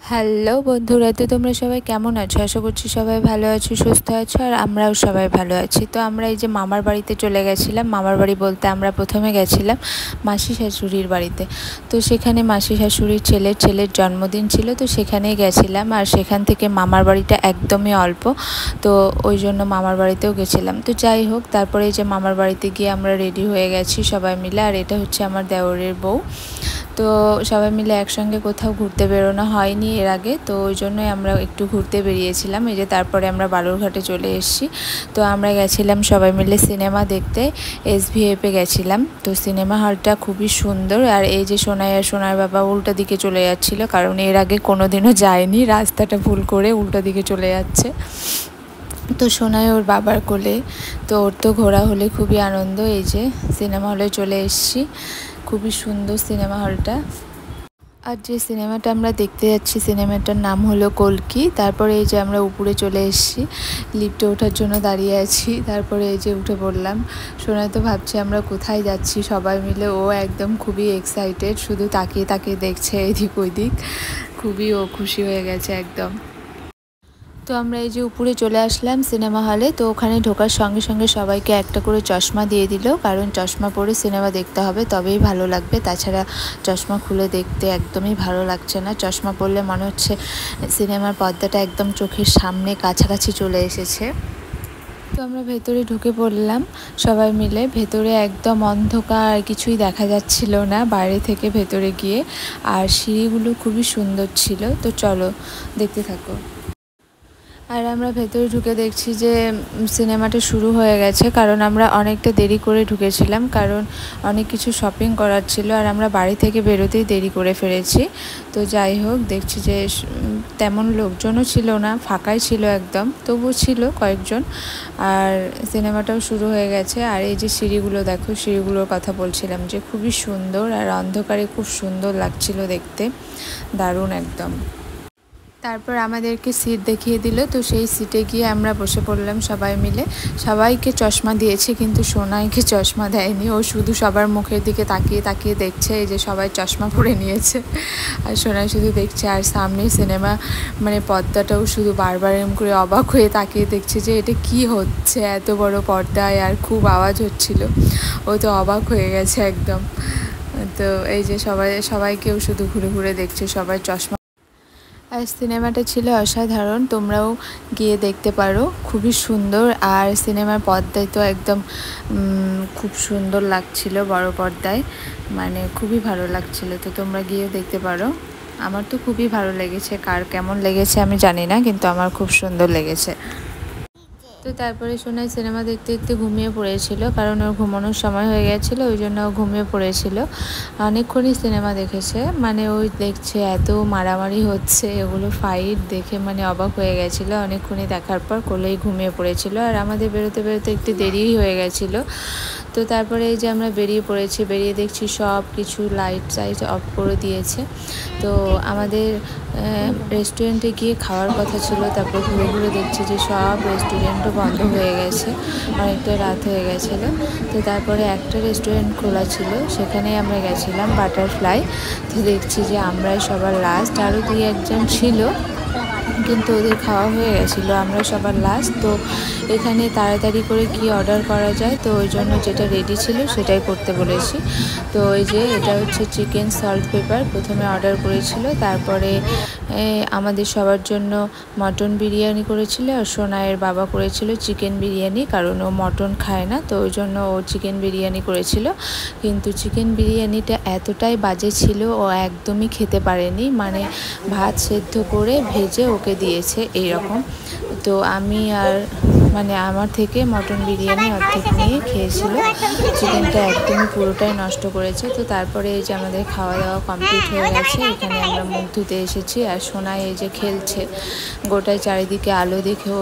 Hello বন্ধুরা, তো তোমরা সবাই কেমন আছো? আশা করছি সবাই ভালো আছো, সুস্থ আছো, আর আমরাও সবাই ভালো আছি। তো আমরা এই যে মামার বাড়িতে চলে গেছিলাম। মামার বাড়ি বলতে আমরা প্রথমে গেছিলাম মাসি শাশুড়ির বাড়িতে। তো সেখানে মাসি শাশুড়ির ছেলের জন্মদিন ছিল, তো সেখানেই গেছিলাম। আর সেখান থেকে মামার বাড়িটা একদমই অল্প, তো ওই জন্য মামার বাড়িতেও গেছিলাম। তো যাই হোক, তারপরে এই যে মামার বাড়িতে গিয়ে আমরা রেডি হয়ে গেছি সবাই মিলে। আর এটা হচ্ছে আমার দেওরের বউ। তো সবাই মিলে একসঙ্গে কোথাও ঘুরতে বেরোনো হয়নি এর আগে, তো ওই জন্যই আমরা একটু ঘুরতে বেরিয়েছিলাম। এই যে তারপরে আমরা বালুরঘাটে চলে এসেছি। তো আমরা গেছিলাম সবাই মিলে সিনেমা দেখতে, SVF-এ গেছিলাম। তো সিনেমা হলটা খুবই সুন্দর। আর এই যে সোনাই আর সোনার বাবা উল্টো দিকে চলে যাচ্ছিল, কারণ এর আগে কোনো দিনও যায়নি, রাস্তাটা ভুল করে উল্টো দিকে চলে যাচ্ছে। তো সোনাই ওর বাবার কোলে, তো ওর তো ঘোরা হলে খুবই আনন্দ। এই যে সিনেমা হলে চলে এসেছি, খুবই সুন্দর সিনেমা হলটা। আর যে সিনেমাটা আমরা দেখতে যাচ্ছি সিনেমাটার নাম হলো কল্কি। তারপরে এই যে আমরা উপরে চলে এসেছি, লিফটে ওঠার জন্য দাঁড়িয়ে আছি। তারপরে এই যে উঠে পড়লাম। সোনাই তো ভাবছে আমরা কোথায় যাচ্ছি সবাই মিলে, ও একদম খুবই এক্সাইটেড, শুধু তাকিয়ে তাকিয়ে দেখছে এদিক ওইদিক, খুবই ও খুশি হয়ে গেছে একদম। তো আমরা এই যে উপরে চলে আসলাম সিনেমা হলে। তো ওখানে ঢোকার সঙ্গে সঙ্গে সবাইকে একটা করে চশমা দিয়ে দিল, কারণ চশমা পরে সিনেমা দেখতে হবে, তবেই ভালো লাগবে। তাছাড়া চশমা খুলে দেখতে একদমই ভালো লাগছে না। চশমা পরলে মনে হচ্ছে সিনেমার পর্দাটা একদম চোখের সামনে কাছাকাছি চলে এসেছে। তো আমরা ভেতরে ঢুকে পড়লাম সবাই মিলে। ভেতরে একদম অন্ধকার, কিছুই দেখা যাচ্ছিল না বাইরে থেকে ভেতরে গিয়ে। আর সিঁড়িগুলো খুবই সুন্দর ছিল। তো চলো দেখতে থাকো। আর আমরা ভেতরে ঢুকে দেখছি যে সিনেমাটা শুরু হয়ে গেছে, কারণ আমরা অনেকটা দেরি করে ঢুকেছিলাম, কারণ অনেক কিছু শপিং করার ছিল। আর আমরা বাড়ি থেকে বেরোতেই দেরি করে ফেলেছি। তো যাই হোক, দেখছি যে তেমন লোকজনও ছিল না, ফাঁকাই ছিল একদম, তবু ছিল কয়েকজন। আর সিনেমাটাও শুরু হয়ে গেছে। আর এই যে সিঁড়িগুলো দেখো, সিঁড়িগুলোর কথা বলছিলাম যে খুবই সুন্দর, আর অন্ধকারে খুব সুন্দর লাগছিল দেখতে, দারুণ একদম। তারপর আমাদেরকে সিট দেখিয়ে দিল, তো সেই সিটে গিয়ে আমরা বসে পড়লাম সবাই মিলে। সবাইকে চশমা দিয়েছে, কিন্তু সোনাইকে চশমা দেয়নি। ও শুধু সবার মুখের দিকে তাকিয়ে তাকিয়ে দেখছে, এই যে সবাই চশমা পরে নিয়েছে, আর সোনাই শুধু দেখছে। আর সামনে সিনেমা মানে পর্দাটাও শুধু বারবার এরম করে অবাক হয়ে তাকিয়ে দেখছে যে এটা কি হচ্ছে এত বড় পর্দায়, আর খুব আওয়াজ হচ্ছিল। ও তো অবাক হয়ে গেছে একদম। তো এই যে সবাইকেও শুধু ঘুরে ঘুরে দেখছে, সবাই চশমা। আর সিনেমাটা ছিল অসাধারণ, তোমরাও গিয়ে দেখতে পারো, খুবই সুন্দর। আর সিনেমার পর্দায় তো একদম খুব সুন্দর লাগছিল, বড় পর্দায়, মানে খুবই ভালো লাগছিল। তো তোমরা গিয়ে দেখতে পারো। আমার তো খুবই ভালো লেগেছে, কার কেমন লেগেছে আমি জানি না, কিন্তু আমার খুব সুন্দর লেগেছে। তো তারপরে সোনাই সিনেমা দেখতে দেখতে ঘুমিয়ে পড়েছিল, কারণ ওর ঘুমানোর সময় হয়ে গেছিল, ওই জন্য ও ঘুমিয়ে পড়েছিল। অনেকক্ষণই সিনেমা দেখেছে, মানে ওই দেখছে এত মারামারি হচ্ছে, এগুলো ফাইট দেখে মানে অবাক হয়ে গেছিলো। অনেকক্ষণই দেখার পর কোলেই ঘুমিয়ে পড়েছিল। আর আমাদের বেরোতে বেরোতে একটু দেরিই হয়ে গেছিলো। তো তারপরে এই যে আমরা বেরিয়ে পড়েছি, বেরিয়ে দেখছি সব কিছু লাইট অফ করে দিয়েছে। তো আমাদের রেস্টুরেন্টে গিয়ে খাওয়ার কথা ছিল, তারপরে ঘুরে ঘুরে দেখছি যে সব রেস্টুরেন্টও বন্ধ হয়ে গেছে, অনেকটা রাত হয়ে গেছিলো। তো তারপরে একটা রেস্টুরেন্ট খোলা ছিল, সেখানেই আমরা গেছিলাম, বাটারফ্লাই। তো দেখছি যে আমরাই সবার লাস্ট, আরও 2-1জন ছিল, কিন্তু ওদের খাওয়া হয়ে গেছিলো, আমরা সবার লাস্ট। তো এখানে তাড়াতাড়ি করে কি অর্ডার করা যায়, তো ওই জন্য যেটা রেডি ছিল সেটাই করতে বলেছি। তো ওই যে এটা হচ্ছে চিকেন সল্ট পেপার, প্রথমে অর্ডার করেছিল। তারপরে আমাদের সবার জন্য মটন বিরিয়ানি করেছিল, আর সোনাইয়ের বাবা করেছিল চিকেন বিরিয়ানি, কারণ ও মটন খায় না, তো ওই জন্য ও চিকেন বিরিয়ানি করেছিল। কিন্তু চিকেন বিরিয়ানিটা এতটাই বাজে ছিল, ও একদমই খেতে পারেনি, মানে ভাত সেদ্ধ করে ভেজে ওকে দিয়েছে এইরকম। তো আমি আর মানে আমার থেকে মটন বিরিয়ানি অর্ধেক নিয়ে খেয়েছিল, চিকেনটা একদমই পুরোটাই নষ্ট করেছে। তো তারপরে এই যে আমাদের খাওয়া দাওয়া কমপ্লিট হয়ে গেছে, এখানে আমরা মুখ ধুতে এসেছি। আর সোনাই এই যে খেলছে, গোটায় চারিদিকে আলো দেখেও